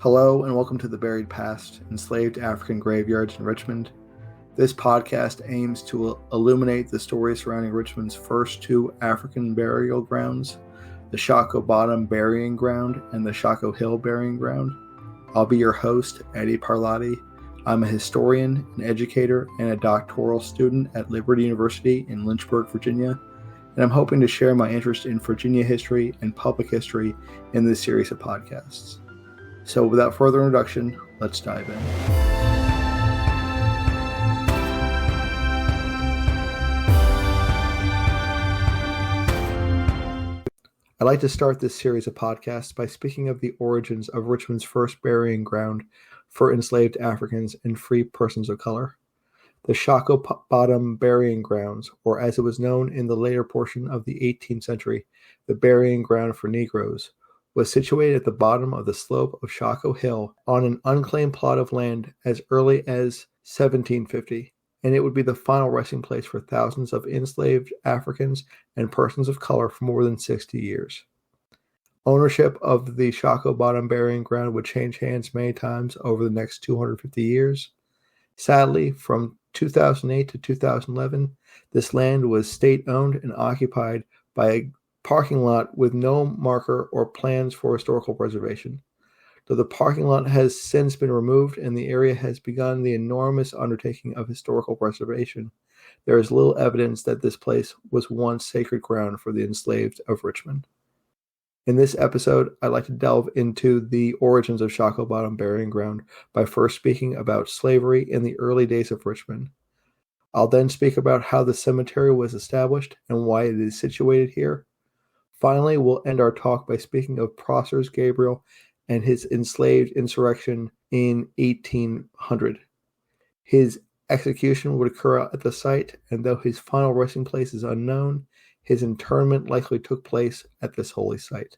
Hello and welcome to The Buried Past, Enslaved African Graveyards in Richmond. This podcast aims to illuminate the stories surrounding Richmond's first two African burial grounds, the Shockoe Bottom Burying Ground and the Shockoe Hill Burying Ground. I'll be your host, Eddie Parlati. I'm a historian, an educator, and a doctoral student at Liberty University in Lynchburg, Virginia, and I'm hoping to share my interest in Virginia history and public history in this series of podcasts. So without further introduction, let's dive in. I'd like to start this series of podcasts by speaking of the origins of Richmond's first burying ground for enslaved Africans and free persons of color. The Shockoe Bottom Burying Grounds, or as it was known in the later portion of the 18th century, the Burying Ground for Negroes, was situated at the bottom of the slope of Shockoe Hill on an unclaimed plot of land as early as 1750, and it would be the final resting place for thousands of enslaved Africans and persons of color for more than 60 years. Ownership of the Shockoe Bottom Burying Ground would change hands many times over the next 250 years. Sadly, from 2008 to 2011, this land was state-owned and occupied by a parking lot with no marker or plans for historical preservation. Though the parking lot has since been removed and the area has begun the enormous undertaking of historical preservation, there is little evidence that this place was once sacred ground for the enslaved of Richmond. In this episode, I'd like to delve into the origins of Shockoe Bottom Burying Ground by first speaking about slavery in the early days of Richmond. I'll then speak about how the cemetery was established and why it is situated here. Finally, we'll end our talk by speaking of Prosser's Gabriel and his enslaved insurrection in 1800. His execution would occur at the site, and though his final resting place is unknown, his interment likely took place at this holy site.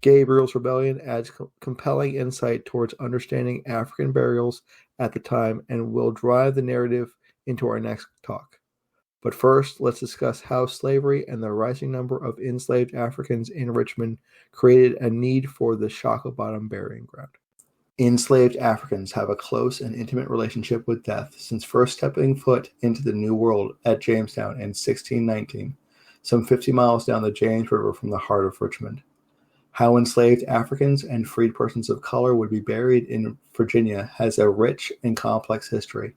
Gabriel's rebellion adds compelling insight towards understanding African burials at the time and will drive the narrative into our next talk. But first, let's discuss how slavery and the rising number of enslaved Africans in Richmond created a need for the Shockoe Bottom Burying Ground. Enslaved Africans have a close and intimate relationship with death since first stepping foot into the New World at Jamestown in 1619, some 50 miles down the James River from the heart of Richmond. How enslaved Africans and freed persons of color would be buried in Virginia has a rich and complex history.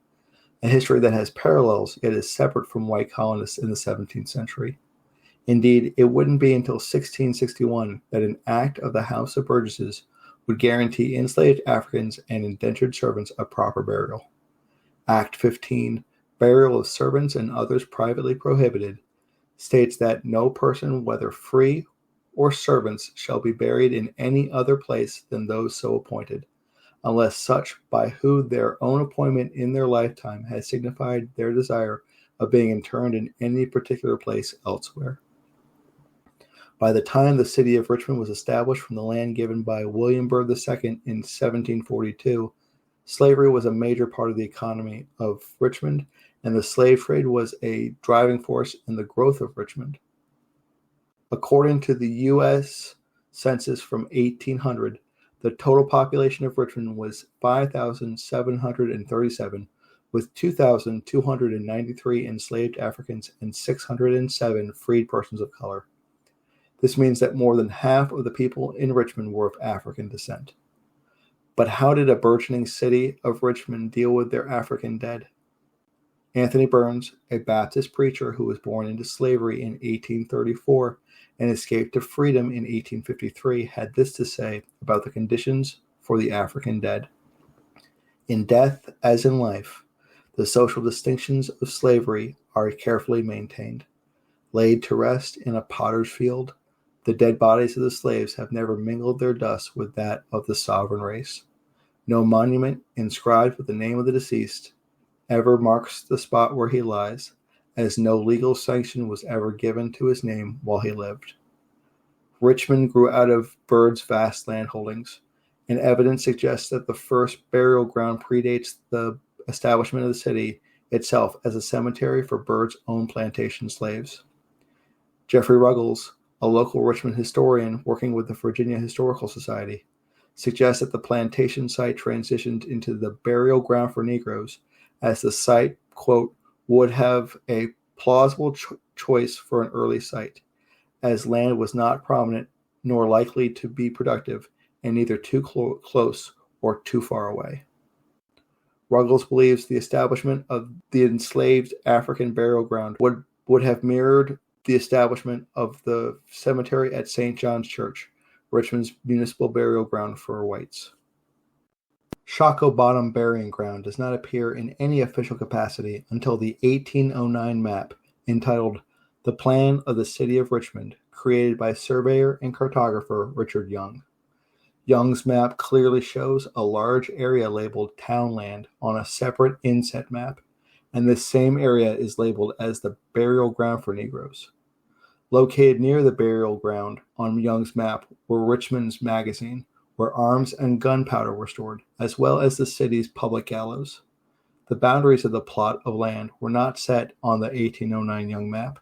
A history that has parallels yet is separate from white colonists in the 17th century. Indeed, it wouldn't be until 1661 that an act of the House of Burgesses would guarantee enslaved Africans and indentured servants a proper burial. Act 15, Burial of Servants and Others Privately Prohibited, states that no person, whether free or servants, shall be buried in any other place than those so appointed, unless such by who their own appointment in their lifetime has signified their desire of being interred in any particular place elsewhere. By the time the city of Richmond was established from the land given by William Byrd II in 1742, slavery was a major part of the economy of Richmond, and the slave trade was a driving force in the growth of Richmond. According to the U.S. Census from 1800, the total population of Richmond was 5,737, with 2,293 enslaved Africans and 607 freed persons of color. This means that more than half of the people in Richmond were of African descent. But how did a burgeoning city of Richmond deal with their African dead? Anthony Burns, a Baptist preacher who was born into slavery in 1834 and escaped to freedom in 1853, had this to say about the conditions for the African dead. In death, as in life, the social distinctions of slavery are carefully maintained. Laid to rest in a potter's field, the dead bodies of the slaves have never mingled their dust with that of the sovereign race. No monument inscribed with the name of the deceased ever marks the spot where he lies, as no legal sanction was ever given to his name while he lived. Richmond grew out of Byrd's vast land holdings, and evidence suggests that the first burial ground predates the establishment of the city itself as a cemetery for Byrd's own plantation slaves. Jeffrey Ruggles, a local Richmond historian working with the Virginia Historical Society, suggests that the plantation site transitioned into the burial ground for Negroes, as the site, quote, would have a plausible choice for an early site, as land was not prominent nor likely to be productive, and neither too close or too far away. Ruggles believes the establishment of the enslaved African burial ground would have mirrored the establishment of the cemetery at St. John's Church, Richmond's municipal burial ground for whites. Shockoe Bottom Burying Ground does not appear in any official capacity until the 1809 map entitled The Plan of the City of Richmond, created by surveyor and cartographer Richard Young. Young's map clearly shows a large area labeled Townland on a separate inset map, and this same area is labeled as the burial ground for Negroes. Located near the burial ground on Young's map were Richmond's magazine, where arms and gunpowder were stored, as well as the city's public gallows. The boundaries of the plot of land were not set on the 1809 Young map,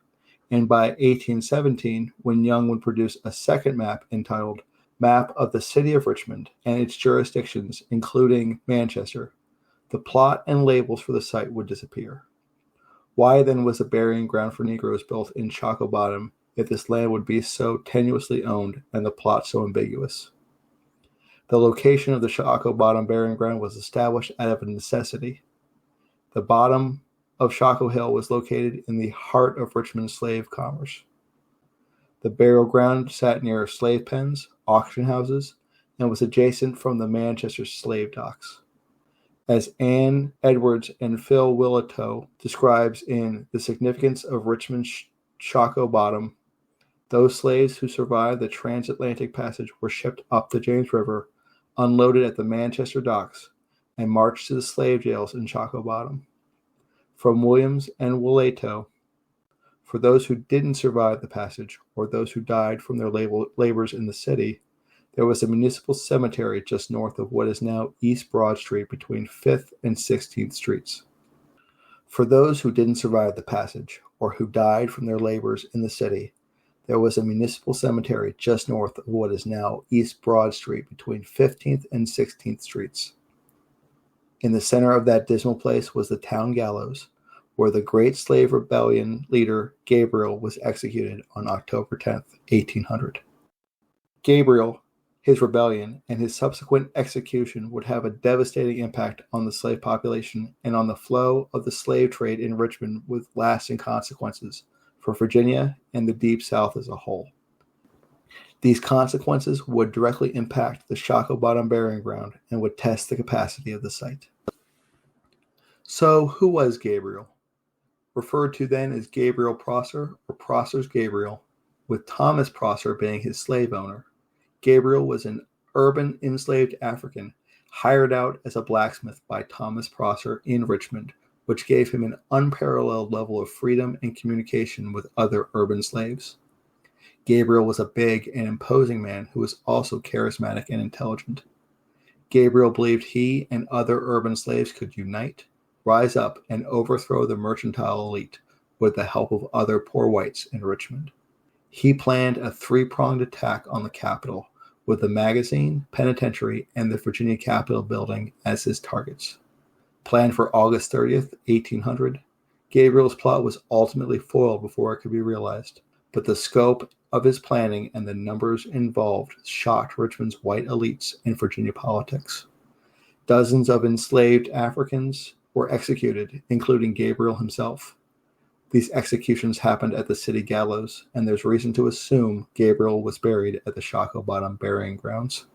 and by 1817, when Young would produce a second map entitled Map of the City of Richmond and its jurisdictions, including Manchester, the plot and labels for the site would disappear. Why then was a burying ground for Negroes built in Shockoe Bottom if this land would be so tenuously owned and the plot so ambiguous? The location of the Shockoe Bottom burying ground was established out of necessity. The bottom of Shockoe Hill was located in the heart of Richmond's slave commerce. The burial ground sat near slave pens, auction houses, and was adjacent from the Manchester slave docks. As Anne Edwards and Phil Willitoe describes in The Significance of Richmond's Shockoe Bottom, those slaves who survived the transatlantic passage were shipped up the James River, unloaded at the Manchester docks, and marched to the slave jails in Shockoe Bottom. From Williams and Willitoe, for those who didn't survive the passage, or those who died from their labors in the city, there was a municipal cemetery just north of what is now East Broad Street between 5th and 16th Streets. For those who didn't survive the passage, or who died from their labors in the city, there was a municipal cemetery just north of what is now East Broad Street between 15th and 16th Streets. In the center of that dismal place was the town gallows, where the Great Slave Rebellion leader Gabriel was executed on October 10th, 1800. Gabriel, his rebellion, and his subsequent execution would have a devastating impact on the slave population and on the flow of the slave trade in Richmond, with lasting consequences for Virginia and the Deep South as a whole. These consequences would directly impact the Shockoe Bottom burying ground and would test the capacity of the site. So, who was Gabriel? Referred to then as Gabriel Prosser or Prosser's Gabriel, with Thomas Prosser being his slave owner. Gabriel was an urban enslaved African hired out as a blacksmith by Thomas Prosser in Richmond, which gave him an unparalleled level of freedom and communication with other urban slaves. Gabriel was a big and imposing man who was also charismatic and intelligent. Gabriel believed he and other urban slaves could unite, rise up, and overthrow the mercantile elite with the help of other poor whites in Richmond. He planned a three-pronged attack on the capital, with the magazine, penitentiary, and the Virginia Capitol building as his targets. Planned for August 30th, 1800, Gabriel's plot was ultimately foiled before it could be realized, but the scope of his planning and the numbers involved shocked Richmond's white elites in Virginia politics. Dozens of enslaved Africans were executed, including Gabriel himself. These executions happened at the city gallows, and there's reason to assume Gabriel was buried at the Shockoe Bottom burying grounds.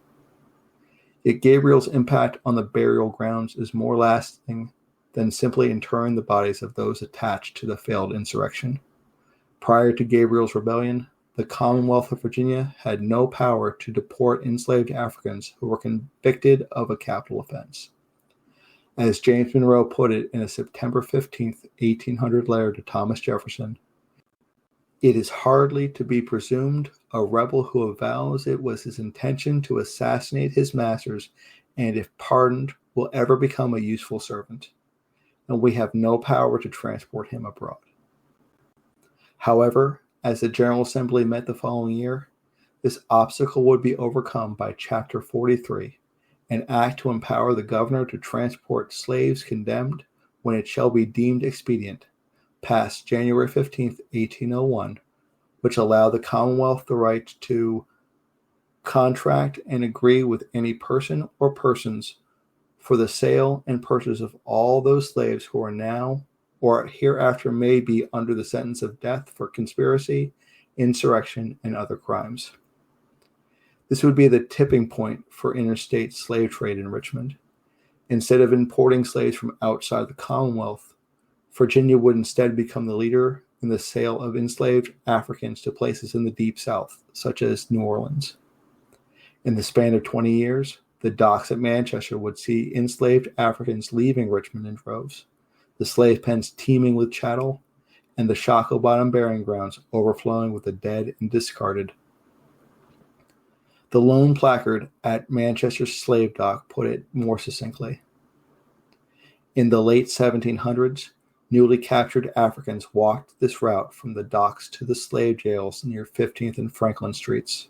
Yet Gabriel's impact on the burial grounds is more lasting than simply interring the bodies of those attached to the failed insurrection. Prior to Gabriel's rebellion, the Commonwealth of Virginia had no power to deport enslaved Africans who were convicted of a capital offense. As James Monroe put it in a September 15, 1800 letter to Thomas Jefferson, "It is hardly to be presumed a rebel who avows it was his intention to assassinate his masters, and if pardoned, will ever become a useful servant, and we have no power to transport him abroad." However, as the General Assembly met the following year, This obstacle would be overcome by Chapter 43, an act to empower the governor to transport slaves condemned when it shall be deemed expedient, passed January 15, 1801, which allowed the Commonwealth the right to contract and agree with any person or persons for the sale and purchase of all those slaves who are now or hereafter may be under the sentence of death for conspiracy, insurrection, and other crimes. This would be the tipping point for interstate slave trade in Richmond. Instead of importing slaves from outside the Commonwealth, Virginia would instead become the leader in the sale of enslaved Africans to places in the Deep South, such as New Orleans. In the span of 20 years, the docks at Manchester would see enslaved Africans leaving Richmond in droves, the slave pens teeming with chattel, and the Shockoe Bottom burying grounds overflowing with the dead and discarded. The lone placard at Manchester's slave dock put it more succinctly. In the late 1700s, newly captured Africans walked this route from the docks to the slave jails near 15th and Franklin Streets.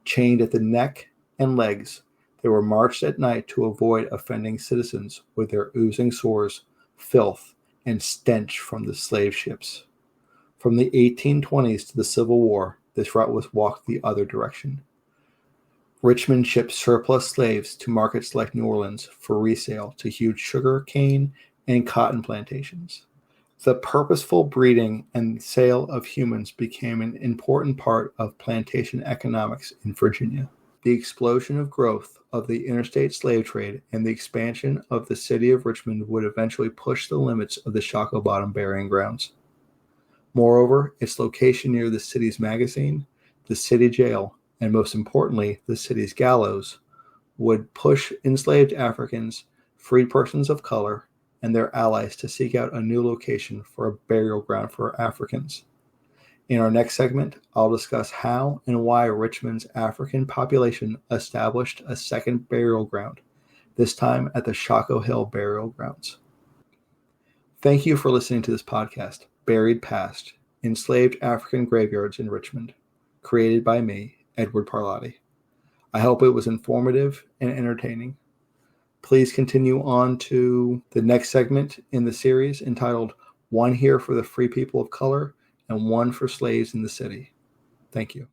Chained at the neck and legs, they were marched at night to avoid offending citizens with their oozing sores, filth, and stench from the slave ships. From the 1820s to the Civil War, this route was walked the other direction. Richmond shipped surplus slaves to markets like New Orleans for resale to huge sugar cane and cotton plantations. The purposeful breeding and sale of humans became an important part of plantation economics in Virginia. The explosion of growth of the interstate slave trade and the expansion of the city of Richmond would eventually push the limits of the Shockoe Bottom burying grounds. Moreover, its location near the city's magazine, the city jail, and most importantly, the city's gallows, would push enslaved Africans, freed persons of color, and their allies to seek out a new location for a burial ground for Africans. In our next segment, I'll discuss how and why Richmond's African population established a second burial ground, this time at the Shockoe Hill Burial Grounds. Thank you for listening to this podcast, Buried Past, Enslaved African Graveyards in Richmond, created by me, Edward Parlati. I hope it was informative and entertaining. Please continue on to the next segment in the series entitled One Here for the Free People of Color and One for Slaves in the City. Thank you.